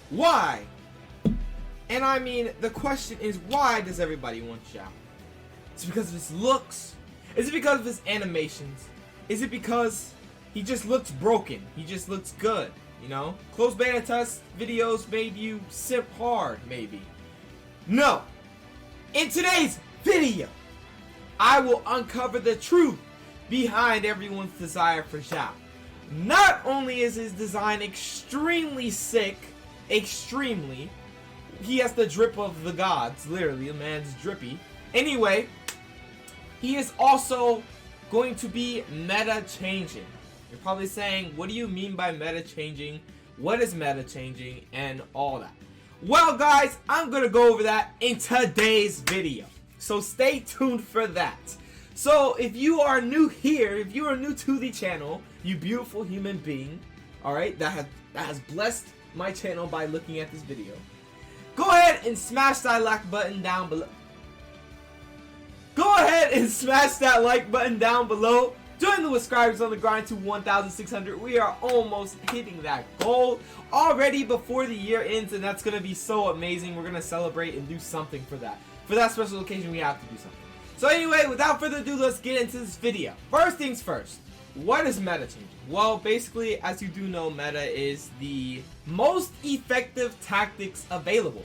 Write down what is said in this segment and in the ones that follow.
Why? And I mean, the question is, why does everybody want XIAO? Is it because of his looks? Is it because of his animations? Is it because he just looks broken? He just looks good, you know? Closed beta test videos made you simp hard, maybe. No! In today's video, I will uncover the truth behind everyone's desire for XIAO. Not only is his design extremely sick, extremely, he has the drip of the gods, literally, the man's drippy. Anyway, he is also going to be meta changing. You're probably saying, what do you mean by meta changing? What is meta changing? And all that. Well guys, I'm gonna go over that in today's video, so stay tuned for that. So if you are new here, if you are new to the channel, you beautiful human being, alright, that has blessed my channel by looking at this video, go ahead and smash that like button down below. Go ahead and smash that like button down below. Join the subscribers on the grind to 1,600. We are almost hitting that goal already before the year ends, and that's going to be so amazing. We're going to celebrate and do something for that. For that special occasion, we have to do something. So anyway, without further ado, let's get into this video. First things first, what is meta changing? Well, basically, as you do know, meta is the most effective tactics available.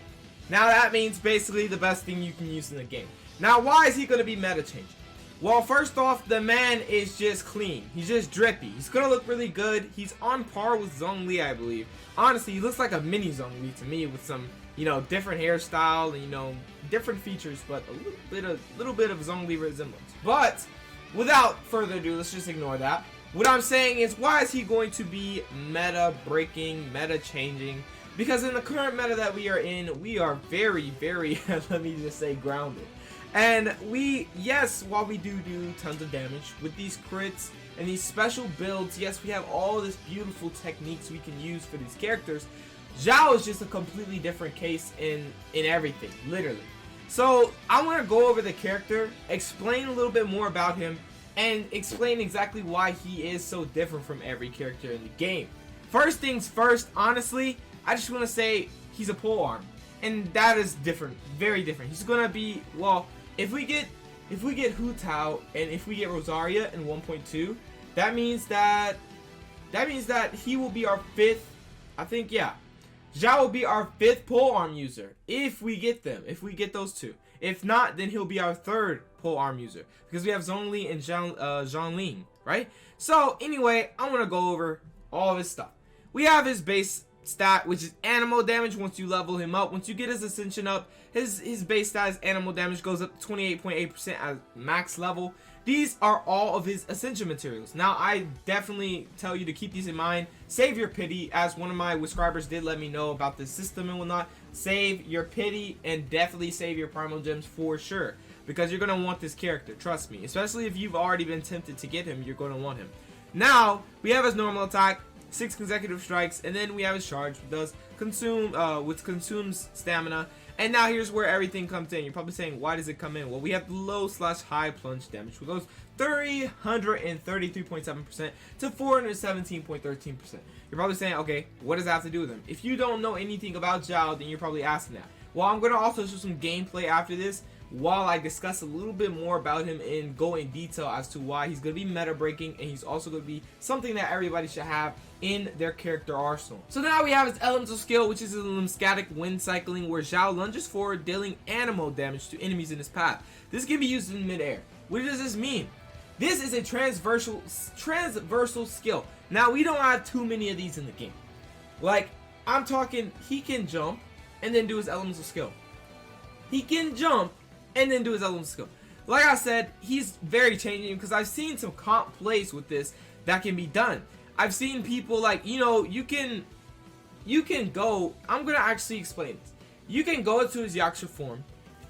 Now that means basically the best thing you can use in the game. Now, why is he going to be meta changing? Well, first off, the man is just clean. He's just drippy. He's going to look really good. He's on par with Zhongli, I believe. Honestly, he looks like a mini Zhongli to me with some, you know, different hairstyle and, you know, different features, but a little bit of Zhongli resemblance. But without further ado, let's just ignore that. What I'm saying is, why is he going to be meta breaking, meta changing? Because in the current meta that we are in, we are very, very, let me just say, grounded. And yes, while we do tons of damage with these crits and these special builds, yes, we have all this beautiful techniques we can use for these characters. XIAO is just a completely different case in everything, literally. So I want to go over the character, explain a little bit more about him, and explain exactly why he is so different from every character in the game. First things first, honestly, I just want to say he's a pole arm, and that is different, very different. He's gonna be, well, if we get Hu Tao and if we get Rosaria in 1.2, that means that he will be our fifth, I think, yeah. XIAO will be our fifth pole arm user if we get them, if we get those two. If not, then he'll be our third pole arm user because we have Zhongli and Zhonglin, right? So anyway, I want to go over all of his stuff. We have his base stat, which is animal damage. Once you level him up, once you get his ascension up, his base stat is animal damage, goes up to 28.8% at max level. These are all of his ascension materials. Now I definitely tell you to keep these in mind. Save your pity, as one of my subscribers did let me know about this system and whatnot. Save your pity and definitely save your primal gems for sure, because you're gonna want this character, trust me. Especially if you've already been tempted to get him, you're gonna want him. Now we have his normal attack, 6 consecutive strikes, and then we have his charge, which consumes stamina. And now here's where everything comes in. You're probably saying, why does it come in? Well, we have low/high plunge damage, which goes 333.7% to 417.13%. You're probably saying, okay, what does that have to do with him? If you don't know anything about XIAO, then you're probably asking that. Well, I'm going to also show some gameplay after this, while I discuss a little bit more about him and go in detail as to why he's going to be meta breaking, and he's also going to be something that everybody should have in their character arsenal. So now we have his elemental skill, which is his lymphatic wind cycling, where XIAO lunges forward, dealing animal damage to enemies in his path. This can be used in midair. What does this mean? This is a transversal skill. Now we don't have too many of these in the game. Like, I'm talking, he can jump and then do his elemental skill. He can jump and then do his elemental skill. Like I said, he's very changing because I've seen some comp plays with this that can be done. I've seen people, like, you know, you can go, I'm gonna actually explain this. You can go into his Yaksha form,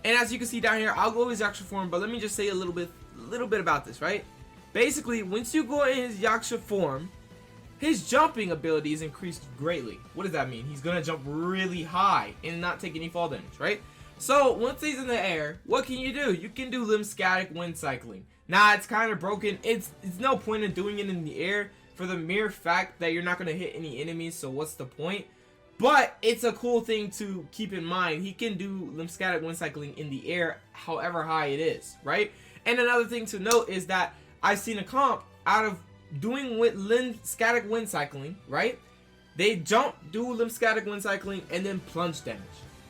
and as you can see down here, I'll go his Yaksha form, but let me just say a little bit about this, right? Basically, once you go in his Yaksha form, his jumping ability is increased greatly. What does that mean? He's gonna jump really high and not take any fall damage, right? So once he's in the air, what can you do? You can do lymphatic wind cycling. Now it's kind of broken. It's no point in doing it in the air for the mere fact that you're not going to hit any enemies, so what's the point? But it's a cool thing to keep in mind. He can do lymphatic wind cycling in the air, however high it is, right? And another thing to note is that I've seen a comp out of doing with lymphatic wind cycling, right? They jump, do lymphatic wind cycling, and then plunge damage.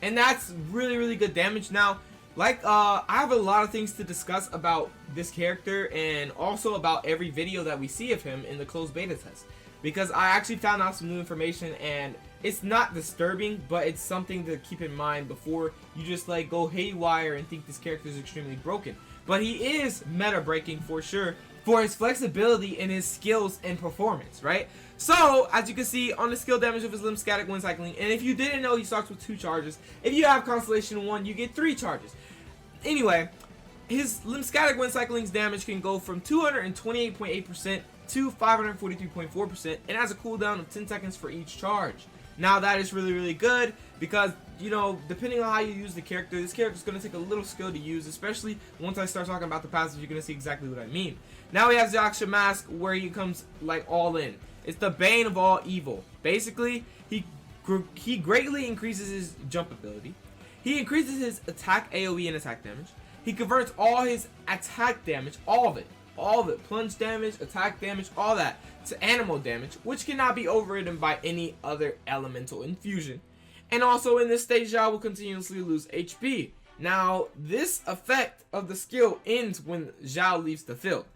And that's really, really good damage. Now, like, I have a lot of things to discuss about this character and also about every video that we see of him in the closed beta test. Because I actually found out some new information, and it's not disturbing, but it's something to keep in mind before you just like go haywire and think this character is extremely broken. But he is meta breaking for sure for his flexibility and his skills and performance, right? So, as you can see on the skill damage of his lymphatic wind cycling, and if you didn't know, he starts with 2 charges. If you have Constellation 1, you get 3 charges. Anyway, his lymphatic wind cycling's damage can go from 228.8% to 543.4%, and has a cooldown of 10 seconds for each charge. Now that is really, really good because, you know, depending on how you use the character, this character is going to take a little skill to use, especially once I start talking about the passive. You're going to see exactly what I mean. Now we have XIAO Mask, where he comes like all in. It's the bane of all evil. Basically, he greatly increases his jump ability. He increases his attack AoE and attack damage. He converts all his attack damage, all of it, plunge damage, attack damage, all that, to animal damage, which cannot be overridden by any other elemental infusion. And also in this stage, XIAO will continuously lose HP. Now, this effect of the skill ends when XIAO leaves the field.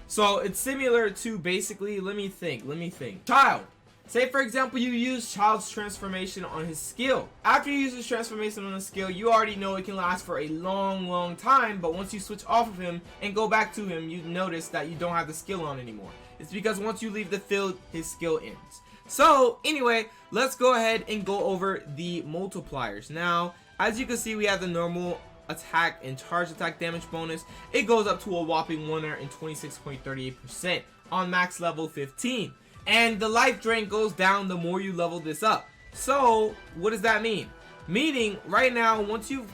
So it's similar to basically, let me think. Child. Say for example you use Child's transformation on his skill. After you use his transformation on his skill, you already know it can last for a long time, but once you switch off of him and go back to him, you notice that you don't have the skill on anymore. It's because once you leave the field, his skill ends. So anyway, let's go ahead and go over the multipliers. Now, as you can see, we have the normal attack and charge attack damage bonus. It goes up to a whopping 126.38% on max level 15. And the life drain goes down the more you level this up. So, what does that mean? Meaning, right now, once you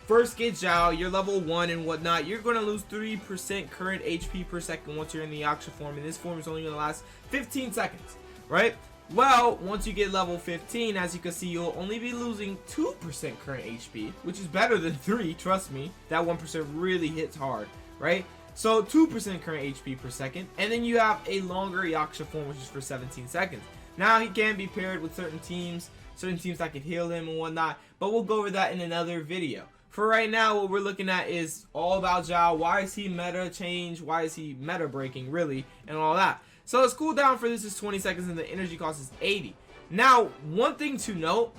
first get XIAO, you're level 1 and whatnot, you're going to lose 3% current HP per second once you're in the Yaksha form. And this form is only going to last 15 seconds, right? Well, once you get level 15, as you can see, you'll only be losing 2% current HP, which is better than 3, trust me. That 1% really hits hard, right? So 2% current HP per second, and then you have a longer Yaksha form, which is for 17 seconds. Now he can be paired with certain teams that can heal him and whatnot, but we'll go over that in another video. For right now, what we're looking at is all about XIAO. Why is he meta change? Why is he meta breaking, really, and all that. So his cooldown for this is 20 seconds, and the energy cost is 80. Now, one thing to note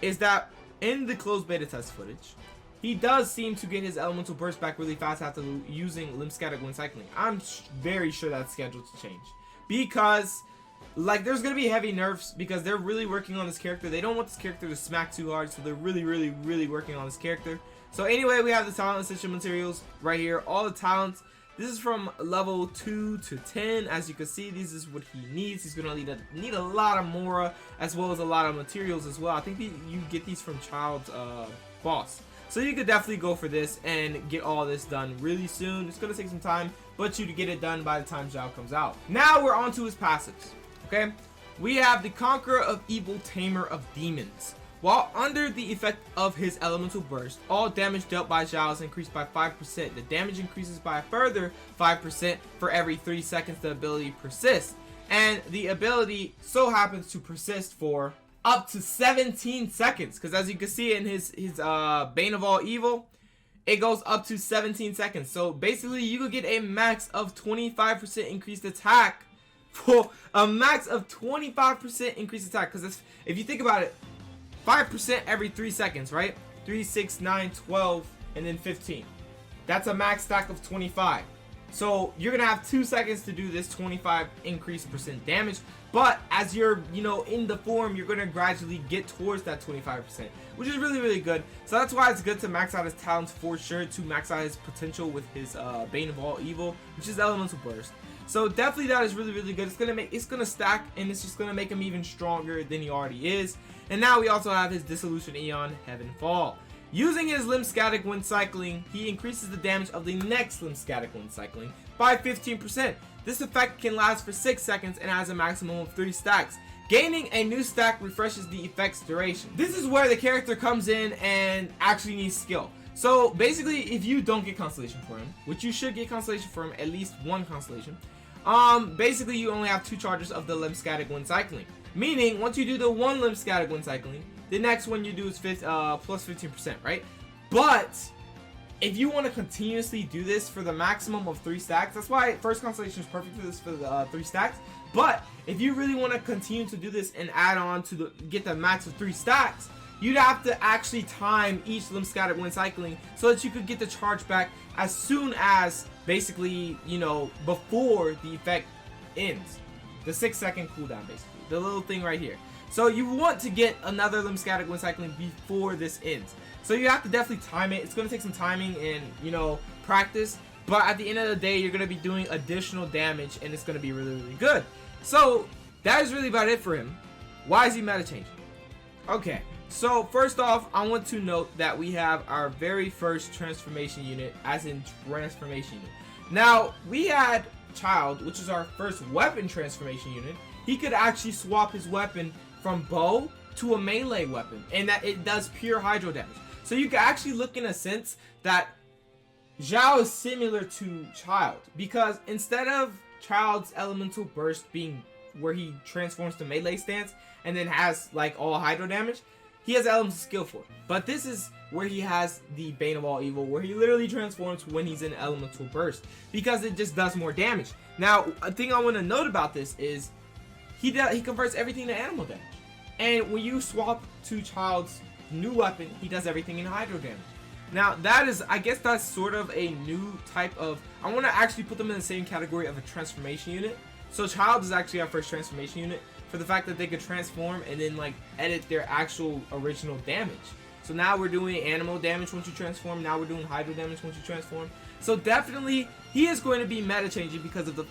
is that in the closed beta test footage, he does seem to get his elemental burst back really fast after using lymphatic wind cycling. I'm very sure that's scheduled to change. Because, like, there's going to be heavy nerfs because they're really working on this character. They don't want this character to smack too hard, so they're really working on this character. So anyway, we have the talent essential materials right here. All the talents. This is from level 2 to 10. As you can see, this is what he needs. He's going to need a lot of Mora as well as a lot of materials as well. I think you get these from Child's boss. So you could definitely go for this and get all this done really soon. It's going to take some time, but you to get it done by the time XIAO comes out. Now we're on to his passives, okay? We have the Conqueror of Evil, Tamer of Demons. While under the effect of his elemental burst, all damage dealt by XIAO is increased by 5%. The damage increases by a further 5% for every 3 seconds the ability persists. And the ability so happens to persist for up to 17 seconds, because as you can see in his Bane of All Evil, it goes up to 17 seconds. So basically you could get a max of 25% increased attack for a max of 25% increased attack, because if you think about it, 5% every 3 seconds, right? 3, 6, 9, 12, and then 15. That's a max stack of 25. So you're gonna have 2 seconds to do this 25 increased % damage. But as you're, in the form, you're gonna gradually get towards that 25%, which is really good. So that's why it's good to max out his talents for sure, to max out his potential with his Bane of All Evil, which is Elemental Burst. So definitely that is really good. It's gonna stack, and it's just gonna make him even stronger than he already is. And now we also have his Dissolution Aeon Heavenfall. Using his lymphatic wind cycling, he increases the damage of the next lymphatic wind cycling by 15%. This effect can last for 6 seconds and has a maximum of 3 stacks. Gaining a new stack refreshes the effect's duration. This is where the character comes in and actually needs skill. So basically, if you don't get constellation for him, which you should get constellation for him, at least one constellation, basically you only have 2 charges of the limb static when cycling. Meaning, once you do the 1 limb static when cycling, the next one you do is plus 15%, right? But if you want to continuously do this for the maximum of 3 stacks, that's why first constellation is perfect for this for the 3 stacks. But if you really want to continue to do this and add on to get the max of 3 stacks, you'd have to actually time each limb static when cycling so that you could get the charge back as soon as basically, you know, before the effect ends. The 6-second cooldown, basically. The little thing right here. So you want to get another limb static when cycling before this ends. So you have to definitely time it. It's going to take some timing and, you know, practice. But at the end of the day, you're going to be doing additional damage and it's going to be really, really good. So that is really about it for him. Why is he meta changing? Okay, so first off, I want to note that we have our very first transformation unit, as in transformation unit. Now, we had Child, which is our first weapon transformation unit. He could actually swap his weapon from bow to a melee weapon, and that it does pure hydro damage. So you can actually look in a sense that XIAO is similar to Child, because instead of Child's elemental burst being where he transforms to melee stance and then has like all hydro damage, he has elemental skill for it. But this is where he has the Bane of all evil, where he literally transforms when he's in elemental burst, because it just does more damage. Now, a thing I want to note about this is he converts everything to animal damage, and when you swap to Child's new weapon, he does everything in hydro damage. Now that is, I guess that's sort of a new type of, I want to actually put them in the same category of a transformation unit. So Child is actually our first transformation unit for the fact that they could transform and then like edit their actual original damage. So now we're doing animal damage once you transform, now we're doing hydro damage once you transform. So definitely he is going to be meta changing because of the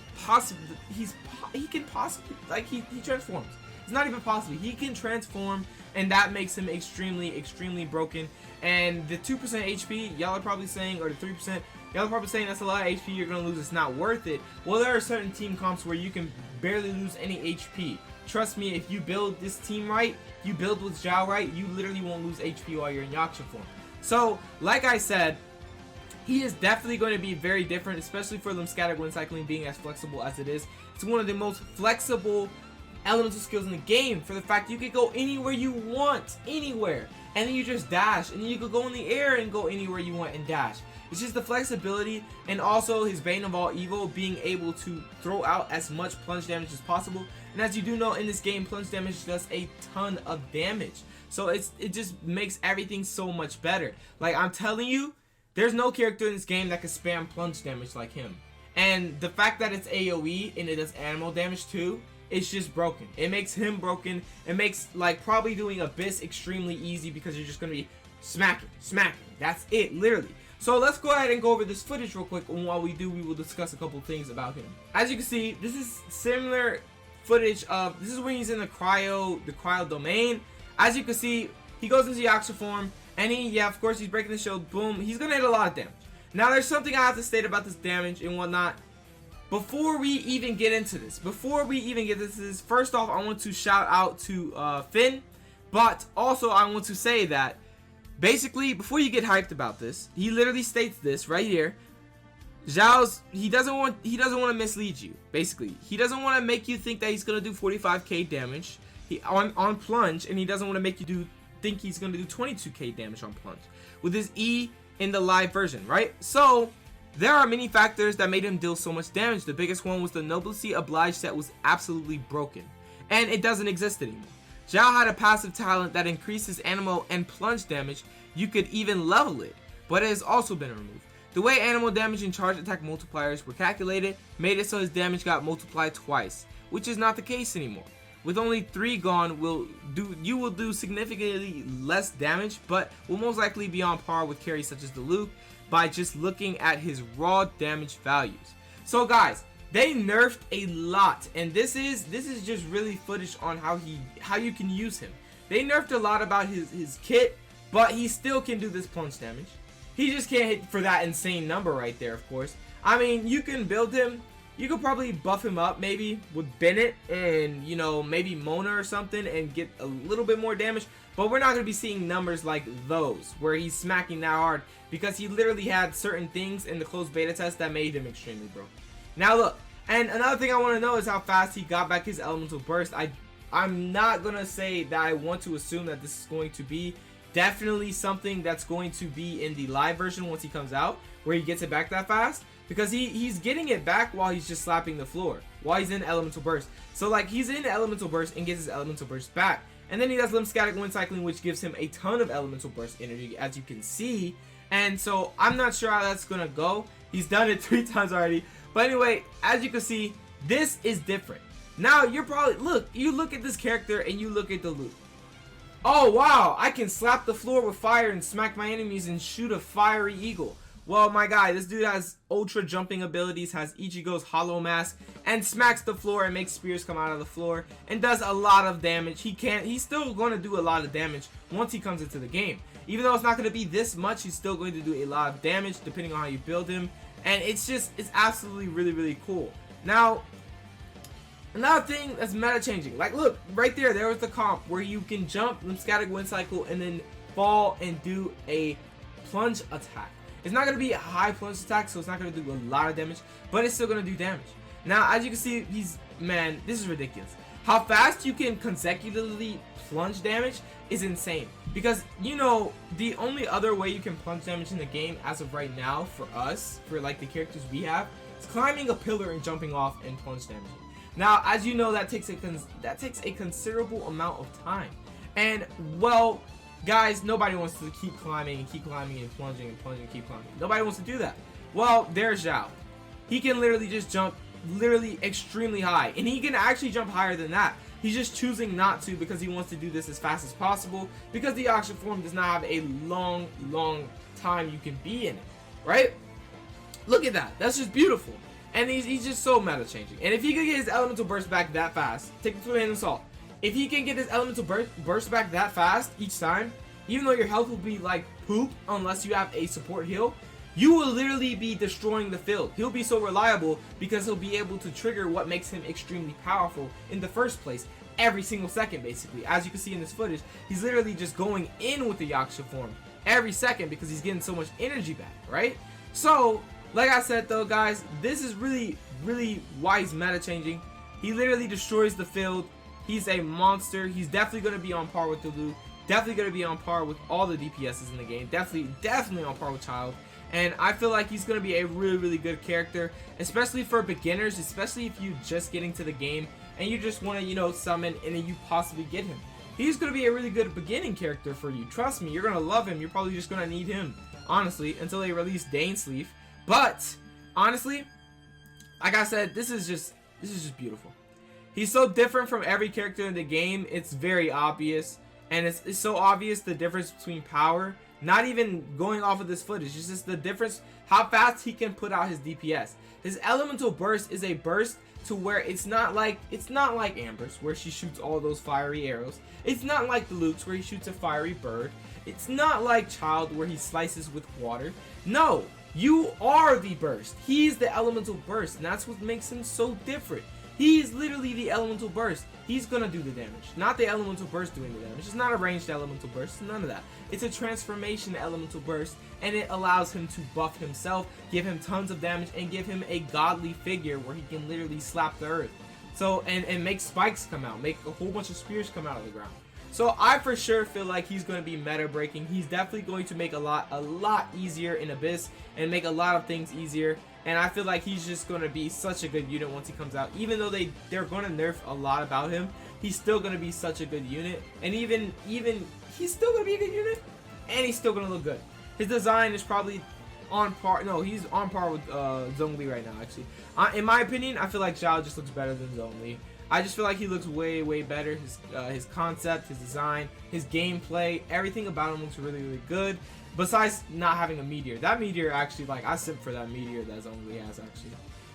he can possibly, like, he transforms. It's not even possible. He can transform, and that makes him extremely broken. And the 2% HP, y'all are probably saying, or the 3%, y'all are probably saying that's a lot of HP you're going to lose, it's not worth it. Well, there are certain team comps where you can barely lose any HP. Trust me, if you build this team right, you build with XIAO right, you literally won't lose HP while you're in Yaksha form. So, like I said, he is definitely going to be very different, especially for limb static when cycling being as flexible as it is. It's one of the most flexible elemental skills in the game, for the fact you could go anywhere you want, anywhere, and then you just dash, and then you could go in the air and go anywhere you want and dash. It's just the flexibility, and also his Bane of all evil being able to throw out as much plunge damage as possible. And as you do know, in this game, plunge damage does a ton of damage, so it just makes everything so much better. Like, I'm telling you, there's no character in this game that can spam plunge damage like him. And the fact that it's AoE and it does animal damage too, it's just broken. It makes him broken. It makes, like, probably doing Abyss extremely easy, because you're just going to be smacking. That's it, literally. So let's go ahead and go over this footage real quick, and while we do, we will discuss a couple things about him. As you can see, this is similar footage of, this is when he's in the cryo domain. As you can see, he goes into Yaksha form, and yeah, of course, he's breaking the shield, boom, he's going to hit a lot of damage. Now, there's something I have to state about this damage and whatnot. Before we even get into this, first off, I want to shout out to Finn, but also I want to say that basically, before you get hyped about this, he literally states this right here. XIAO's, he doesn't want to mislead you. Basically, he doesn't want to make you think that he's gonna do 45k damage on plunge, and he doesn't want to make you think he's gonna do 22k damage on plunge with his E in the live version, right? So there are many factors that made him deal so much damage. The biggest one was the Nobility Oblige set was absolutely broken, and it doesn't exist anymore. XIAO had a passive talent that increases animal and plunge damage. You could even level it, but it has also been removed. The way animal damage and charge attack multipliers were calculated made it so his damage got multiplied twice, which is not the case anymore. With only 3 gone, you will do significantly less damage, but will most likely be on par with carries such as the Luke by just looking at his raw damage values. So guys, they nerfed a lot, and this is just really footage on how you can use him. They nerfed a lot about his kit, but he still can do this plunge damage. He just can't hit for that insane number right there, of course. I mean, you can build him You could probably buff him up maybe with Bennett and, you know, maybe Mona or something and get a little bit more damage. But we're not going to be seeing numbers like those where he's smacking that hard, because he literally had certain things in the closed beta test that made him extremely broke. Now look, and another thing I want to know is how fast he got back his elemental burst. I'm not going to say that I want to assume that this is going to be definitely something that's going to be in the live version once he comes out, where he gets it back that fast, because he's getting it back while he's just slapping the floor, while he's in elemental burst. So like, he's in elemental burst and gets his elemental burst back, and then he does lymphatic wind cycling, which gives him a ton of elemental burst energy, as you can see. And so I'm not sure how that's gonna go. He's done it 3 times already, but anyway, as you can see, this is different. Now you're probably, you look at this character and you look at the loot. Oh wow, I can slap the floor with fire and smack my enemies and shoot a fiery eagle. Well, my guy, this dude has ultra jumping abilities, has Ichigo's hollow mask, and smacks the floor and makes spears come out of the floor, and does a lot of damage. He's still going to do a lot of damage once he comes into the game. Even though it's not going to be this much, he's still going to do a lot of damage depending on how you build him. And it's absolutely really, really cool. Now, another thing that's meta changing, like look right there was the comp where you can jump, lymphatic wind cycle, and then fall and do a plunge attack. It's not going to be a high plunge attack, so it's not going to do a lot of damage, but it's still going to do damage. Now, as you can see, man, this is ridiculous. How fast you can consecutively plunge damage is insane, because, you know, the only other way you can plunge damage in the game as of right now for us, for like the characters we have, is climbing a pillar and jumping off and plunge damage. Now, as you know, that takes a considerable amount of time, and well, guys, nobody wants to keep climbing and plunging and plunging and keep climbing. Nobody wants to do that. Well, there's XIAO. He can literally just jump extremely high, and he can actually jump higher than that. He's just choosing not to because he wants to do this as fast as possible, because the auction form does not have a long time you can be in it, right? Look at that. That's just beautiful. And he's just so meta changing. And if he could get his elemental burst back that fast, take it to a hand of salt. If he can get his elemental burst back that fast each time, even though your health will be like poop unless you have a support heal, you will literally be destroying the field. He'll be so reliable because he'll be able to trigger what makes him extremely powerful in the first place every single second, basically. As you can see in this footage, he's literally just going in with the Yaksha form every second because he's getting so much energy back, right? So, like I said though, guys, this is really why he's meta changing. He literally destroys the field. He's a monster. He's definitely going to be on par with Delu. Definitely going to be on par with all the DPSs in the game. Definitely on par with Child. And I feel like he's going to be a really good character, especially for beginners, especially if you just get into the game and you just want to, you know, summon and then you possibly get him. He's going to be a really good beginning character for you. Trust me, you're going to love him. You're probably just going to need him, honestly, until they release Dainsleif. But honestly, like I said, this is just beautiful. He's so different from every character in the game. It's very obvious, and it's so obvious the difference between power. Not even going off of this footage, it's just the difference how fast he can put out his DPS. His elemental burst is a burst to where it's not like Amber's where she shoots all those fiery arrows. It's not like the Luke's where he shoots a fiery bird. It's not like Child where he slices with water. No, you are the burst. He's the elemental burst, and that's what makes him so different. He's literally the elemental burst. He's gonna do the damage, not the elemental burst doing the damage. It's not a ranged elemental burst, none of that. It's a transformation elemental burst, and it allows him to buff himself, give him tons of damage, and give him a godly figure where he can literally slap the earth. So, and make spikes come out, make a whole bunch of spears come out of the ground. So I for sure feel like he's going to be meta breaking. He's definitely going to make a lot easier in Abyss and make a lot of things easier. And I feel like he's just going to be such a good unit once he comes out. Even though they're going to nerf a lot about him, he's still going to be such a good unit. And even he's still going to be a good unit, and he's still going to look good. His design is probably on par. No, he's on par with Zhongli right now, actually. In my opinion, I feel like Zhao just looks better than Zhongli. I just feel like he looks way better. His concept, his design, his gameplay, everything about him looks really good. Besides not having a meteor. That meteor actually, like, I simp for that meteor that Zhongli has, actually.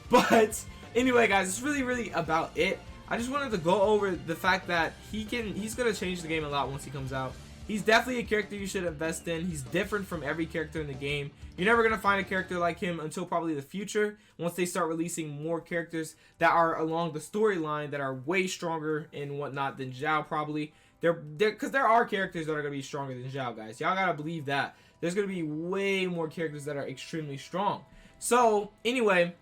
But anyway, guys, it's really about it. I just wanted to go over the fact that he's gonna change the game a lot once he comes out. He's definitely a character you should invest in. He's different from every character in the game. You're never going to find a character like him until probably the future, once they start releasing more characters that are along the storyline that are way stronger and whatnot than Xiao probably. Because there are characters that are going to be stronger than Xiao, guys. Y'all got to believe that. There's going to be way more characters that are extremely strong. So, anyway,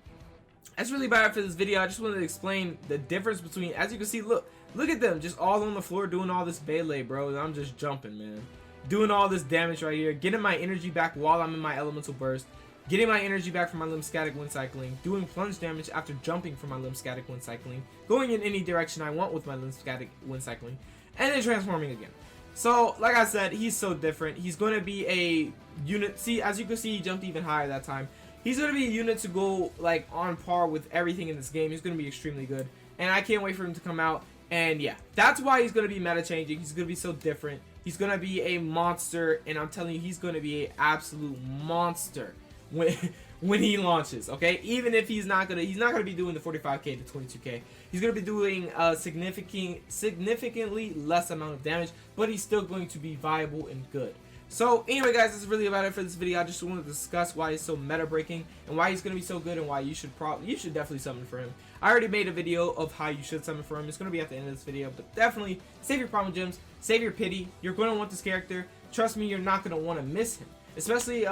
that's really about it for this video. I just wanted to explain the difference between, as you can see, look at them just all on the floor doing all this melee, bro, and I'm just jumping, man, doing all this damage right here, getting my energy back while I'm in my elemental burst, getting my energy back from my limb static when cycling, doing plunge damage after jumping from my limb static when cycling, going in any direction I want with my limb static when cycling, and then transforming again. So, like I said, he's so different. He's going to be a unit. See, as you can see, he jumped even higher that time. He's going to be a unit to go, like, on par with everything in this game. He's going to be extremely good. And I can't wait for him to come out. And, yeah, that's why he's going to be meta-changing. He's going to be so different. He's going to be a monster. And I'm telling you, he's going to be an absolute monster when he launches, okay? Even if he's not going to be doing the 45k to 22k. He's going to be doing a significantly less amount of damage. But he's still going to be viable and good. So anyway, guys, that's really about it for this video. I just wanted to discuss why he's so meta breaking and why he's going to be so good and why you should definitely summon for him. I already made a video of how you should summon for him. It's going to be at the end of this video, but definitely save your Primo gems, save your pity. You're going to want this character. Trust me, you're not going to want to miss him, especially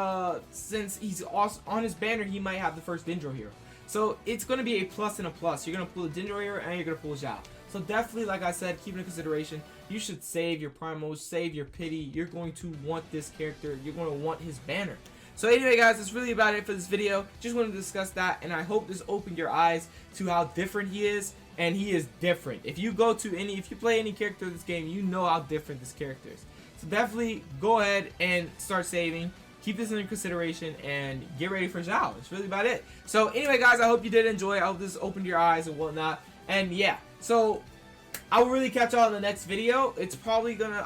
since he's also on his banner. He might have the first Dendro hero, so it's going to be a plus and a plus. You're going to pull a Dendro hero and you're going to pull Xiao. So definitely, like I said, keep it in consideration. You should save your Primos, save your pity. You're going to want this character. You're going to want his banner. So anyway, guys, that's really about it for this video. Just wanted to discuss that, and I hope this opened your eyes to how different he is. And he is different. If you play any character in this game, you know how different this character is. So definitely go ahead and start saving. Keep this in consideration and get ready for Xiao. That's really about it. So anyway, guys, I hope you did enjoy. I hope this opened your eyes and whatnot. And yeah, so I will really catch y'all in the next video. I'm probably gonna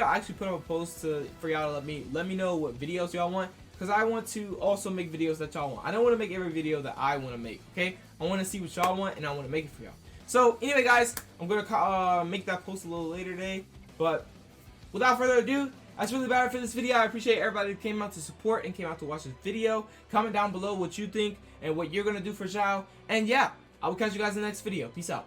actually put up a post for y'all to let me know what videos y'all want, because I want to also make videos that y'all want. I don't want to make every video that I want to make. Okay, I want to see what y'all want and I want to make it for y'all. So anyway, guys, I'm gonna make that post a little later today. But without further ado, that's really about it for this video. I appreciate everybody who came out to support and came out to watch this video. Comment down below what you think and what you're gonna do for Xiao. And yeah, I will catch you guys in the next video. Peace out.